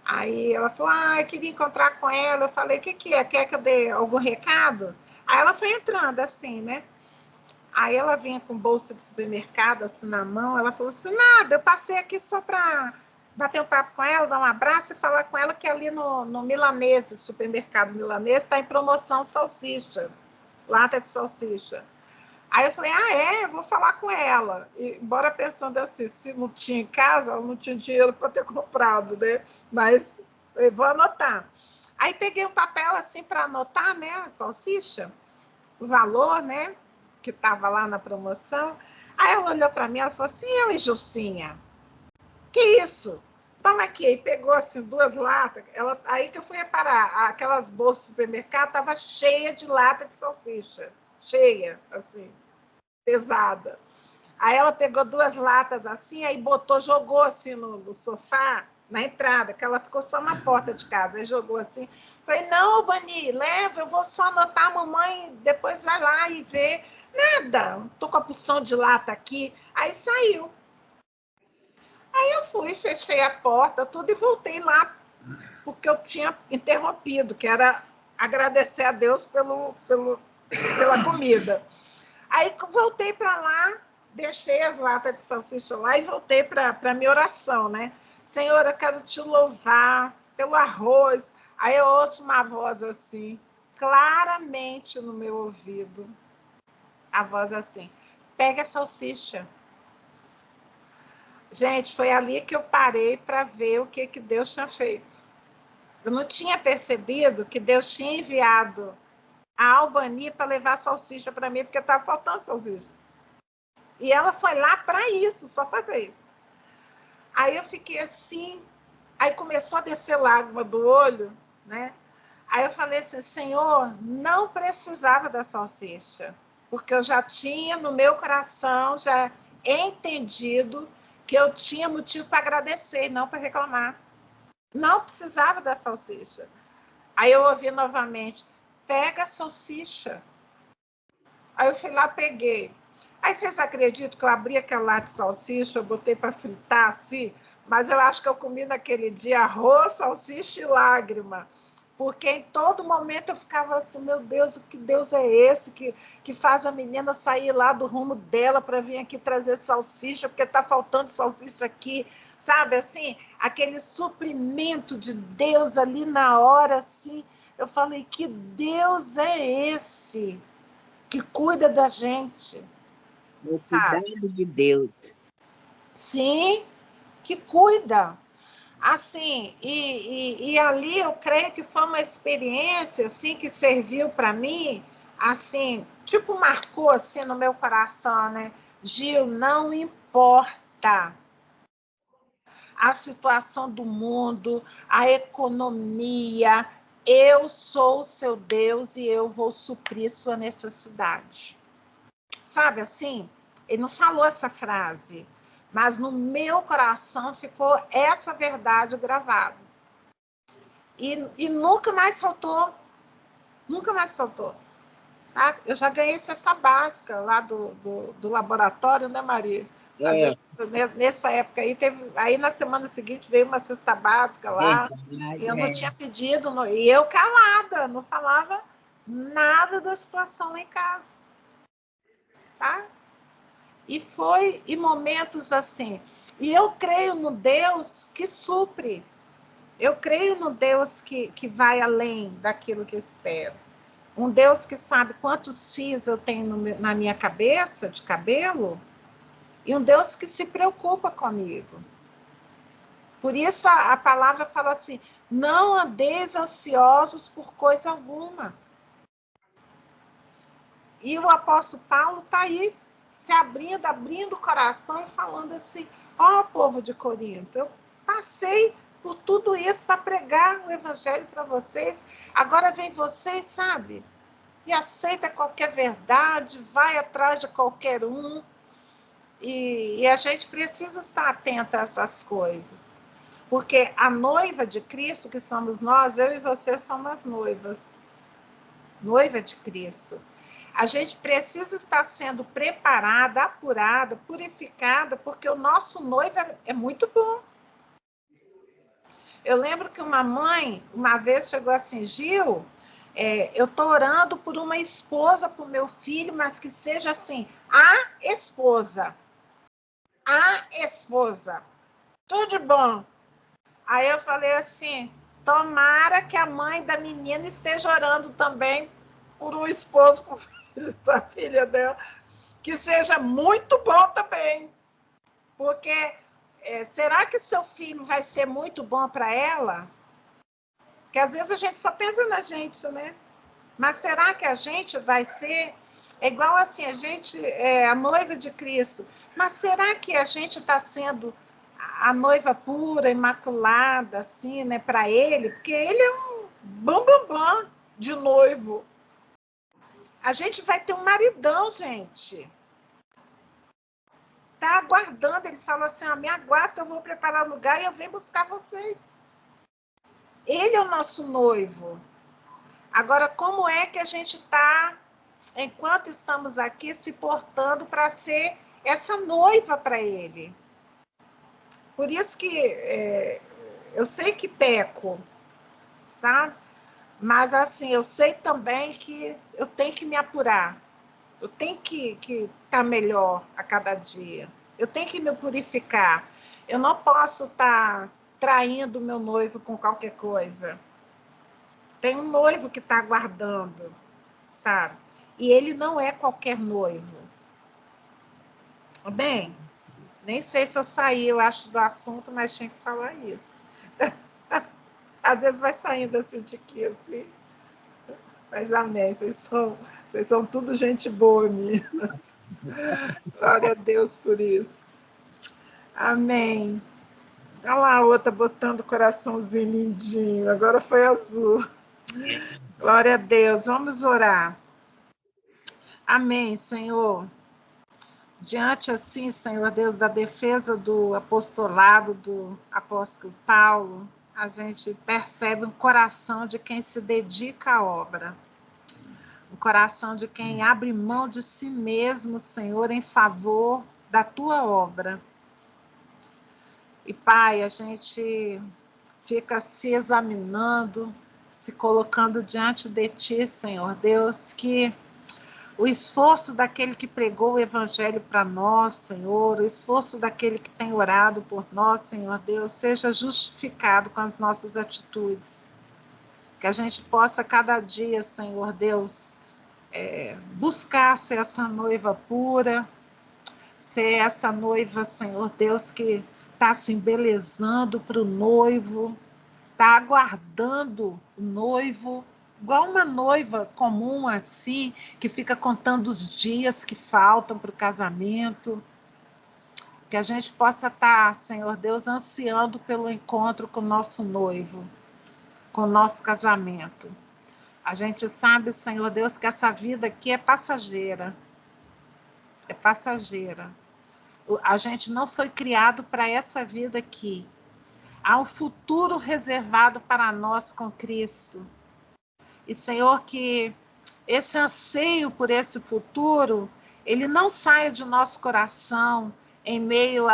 Aí ela falou, eu queria encontrar com ela. Eu falei, o que é? Quer que eu dê algum recado? Aí ela foi entrando assim, né? Aí ela vinha com bolsa de supermercado assim na mão, ela falou assim, nada, eu passei aqui só para bater um papo com ela, dar um abraço e falar com ela que ali no Milanese, supermercado Milanese, está em promoção salsicha, lata de salsicha. Aí eu falei, eu vou falar com ela. E, embora pensando assim, se não tinha em casa, ela não tinha dinheiro para ter comprado, né? Mas eu vou anotar. Aí peguei um papel assim para anotar, né, a salsicha, o valor, né, que estava lá na promoção. Aí ela olhou para mim, ela falou assim, eu e Jucinha, que isso? Toma aqui. Aí pegou assim 2 latas, aí que eu fui reparar, aquelas bolsas do supermercado estavam cheias de lata de salsicha, cheia, assim, pesada. Aí ela pegou 2 latas assim, aí botou, jogou assim no sofá, na entrada, que ela ficou só na porta de casa, aí jogou assim. Falei, não, Bani, leva, eu vou só anotar a mamãe, depois vai lá e vê. Nada, tô com a porção de lata aqui. Aí saiu. Aí eu fui, fechei a porta, tudo, e voltei lá, porque eu tinha interrompido, que era agradecer a Deus pela comida. Aí voltei para lá, deixei as latas de salsicha lá e voltei para a minha oração, né? Senhor, eu quero te louvar pelo arroz. Aí eu ouço uma voz assim, claramente no meu ouvido, a voz assim, pega a salsicha. Gente, foi ali que eu parei para ver o que Deus tinha feito. Eu não tinha percebido que Deus tinha enviado a Albani para levar salsicha para mim, porque estava faltando salsicha. E ela foi lá para isso, só foi para isso. Aí eu fiquei assim, aí começou a descer lágrima do olho, né? Aí eu falei assim, Senhor, não precisava da salsicha, porque eu já tinha no meu coração, já entendido que eu tinha motivo para agradecer, não para reclamar. Não precisava da salsicha. Aí eu ouvi novamente, pega a salsicha. Aí eu fui lá, peguei. Aí vocês acreditam que eu abri aquela lata de salsicha, eu botei para fritar assim, mas eu acho que eu comi naquele dia arroz, salsicha e lágrima. Porque em todo momento eu ficava assim, meu Deus, que Deus é esse que faz a menina sair lá do rumo dela para vir aqui trazer salsicha, porque está faltando salsicha aqui, sabe, assim, aquele suprimento de Deus ali na hora, assim, eu falei, que Deus é esse que cuida da gente, O sabe? cuidado de Deus. Sim, que cuida. Assim, e ali eu creio que foi uma experiência assim que serviu para mim, assim, tipo marcou assim no meu coração, né? Gil, não importa a situação do mundo, a economia, eu sou o seu Deus e eu vou suprir sua necessidade. Sabe assim? Ele não falou essa frase, mas no meu coração ficou essa verdade gravada. E nunca mais soltou. Nunca mais soltou. Tá? Eu já ganhei cesta básica lá do laboratório, né, Maria? Às vezes, nessa época aí, aí na semana seguinte veio uma cesta básica lá, verdade, e eu não tinha pedido, e eu calada, não falava nada da situação lá em casa. Sabe? E foi em momentos assim. E eu creio no Deus que supre. Eu creio no Deus que vai além daquilo que eu espero. Um Deus que sabe quantos fios eu tenho na minha cabeça de cabelo, e um Deus que se preocupa comigo. Por isso a palavra fala assim, não andeis ansiosos por coisa alguma. E o apóstolo Paulo está aí, se abrindo o coração e falando assim, ó povo de Corinto, eu passei por tudo isso para pregar o evangelho para vocês, agora vem vocês, sabe? E aceita qualquer verdade, vai atrás de qualquer um, e a gente precisa estar atento a essas coisas. Porque a noiva de Cristo, que somos nós, eu e você somos as noivas. Noiva de Cristo. A gente precisa estar sendo preparada, apurada, purificada, porque o nosso noivo é muito bom. Eu lembro que uma mãe, uma vez chegou assim, Gil, eu estou orando por uma esposa para o meu filho, mas que seja assim, a esposa. A esposa. Tudo de bom. Aí eu falei assim, tomara que a mãe da menina esteja orando também por um esposo para o filho da filha dela, que seja muito bom também. Porque será que seu filho vai ser muito bom para ela? Porque às vezes a gente só pensa na gente, né? Mas será que a gente vai ser igual assim, a gente é a noiva de Cristo, mas será que a gente está sendo a noiva pura, imaculada, assim, né, para ele? Porque ele é um bam de noivo. A gente vai ter um maridão, gente. Tá aguardando, ele falou assim, me aguarda, eu vou preparar o lugar e eu venho buscar vocês. Ele é o nosso noivo. Agora, como é que a gente está, enquanto estamos aqui, se portando para ser essa noiva para ele? Por isso que eu sei que peco, sabe? Mas, assim, eu sei também que eu tenho que me apurar. Eu tenho que estar melhor a cada dia. Eu tenho que me purificar. Eu não posso estar traindo o meu noivo com qualquer coisa. Tem um noivo que está aguardando, sabe? E ele não é qualquer noivo. Bem, Nem sei se eu saí, eu acho, do assunto, mas tinha que falar isso. Às vezes vai saindo assim, de que assim. Mas amém, vocês são tudo gente boa mesmo. Glória a Deus por isso. Amém. Olha lá a outra botando o coraçãozinho lindinho. Agora foi azul. Glória a Deus. Vamos orar. Amém, Senhor. Diante assim, Senhor Deus, da defesa do apostolado do apóstolo Paulo, a gente percebe um coração de quem se dedica à obra. Um coração de quem abre mão de si mesmo, Senhor, em favor da tua obra. E, Pai, a gente fica se examinando, se colocando diante de Ti, Senhor Deus, que o esforço daquele que pregou o Evangelho para nós, Senhor, o esforço daquele que tem orado por nós, Senhor Deus, seja justificado com as nossas atitudes. Que a gente possa cada dia, Senhor Deus, buscar ser essa noiva pura, ser essa noiva, Senhor Deus, que está se embelezando para o noivo, está aguardando o noivo, igual uma noiva comum assim, que fica contando os dias que faltam para o casamento. Que a gente possa estar, Senhor Deus, ansiando pelo encontro com o nosso noivo, com o nosso casamento. A gente sabe, Senhor Deus, que essa vida aqui é passageira. É passageira. A gente não foi criado para essa vida aqui. Há um futuro reservado para nós com Cristo. E, Senhor, que esse anseio por esse futuro, ele não saia de nosso coração em meio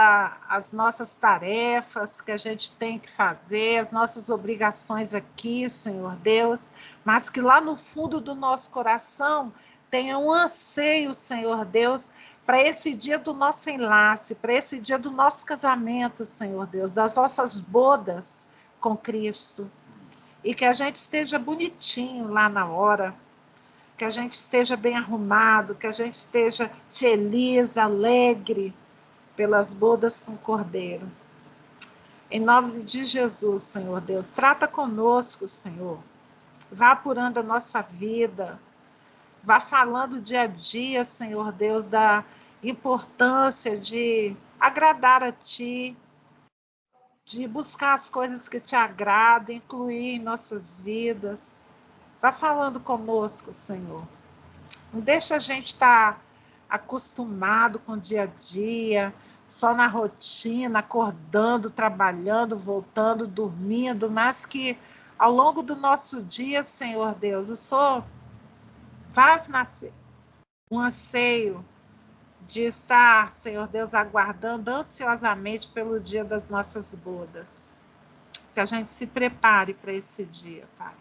às nossas tarefas que a gente tem que fazer, as nossas obrigações aqui, Senhor Deus, mas que lá no fundo do nosso coração tenha um anseio, Senhor Deus, para esse dia do nosso enlace, para esse dia do nosso casamento, Senhor Deus, das nossas bodas com Cristo. E que a gente esteja bonitinho lá na hora, que a gente esteja bem arrumado, que a gente esteja feliz, alegre pelas bodas com o Cordeiro. Em nome de Jesus, Senhor Deus, trata conosco, Senhor. Vá apurando a nossa vida, vá falando dia a dia, Senhor Deus, da importância de agradar a Ti, de buscar as coisas que Te agradam, incluir em nossas vidas. Vá falando conosco, Senhor. Não deixa a gente estar acostumado com o dia a dia, só na rotina, acordando, trabalhando, voltando, dormindo, mas que ao longo do nosso dia, Senhor Deus, o Senhor faz nascer um anseio de estar, Senhor Deus, aguardando ansiosamente pelo dia das nossas bodas. Que a gente se prepare para esse dia, Pai.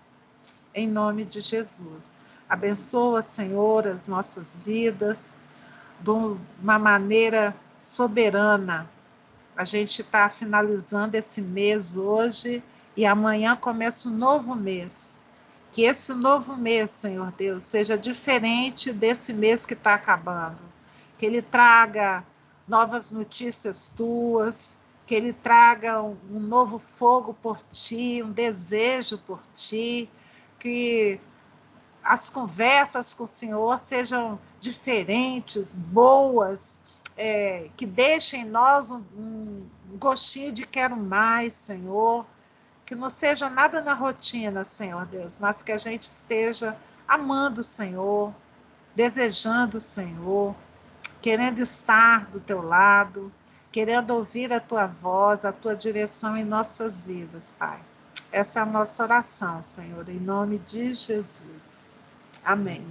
Em nome de Jesus. Abençoa, Senhor, as nossas vidas de uma maneira soberana. A gente está finalizando esse mês hoje e amanhã começa um novo mês. Que esse novo mês, Senhor Deus, seja diferente desse mês que está acabando. Que ele traga novas notícias tuas, que ele traga um novo fogo por ti, um desejo por ti, que as conversas com o Senhor sejam diferentes, boas, que deixem em nós um gostinho de quero mais, Senhor, que não seja nada na rotina, Senhor Deus, mas que a gente esteja amando o Senhor, desejando o Senhor, querendo estar do teu lado, querendo ouvir a tua voz, a tua direção em nossas vidas, Pai. Essa é a nossa oração, Senhor, em nome de Jesus. Amém.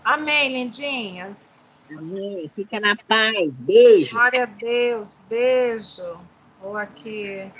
Amém, lindinhas. Amém. Fica na paz. Beijo. Glória a Deus. Beijo. Vou aqui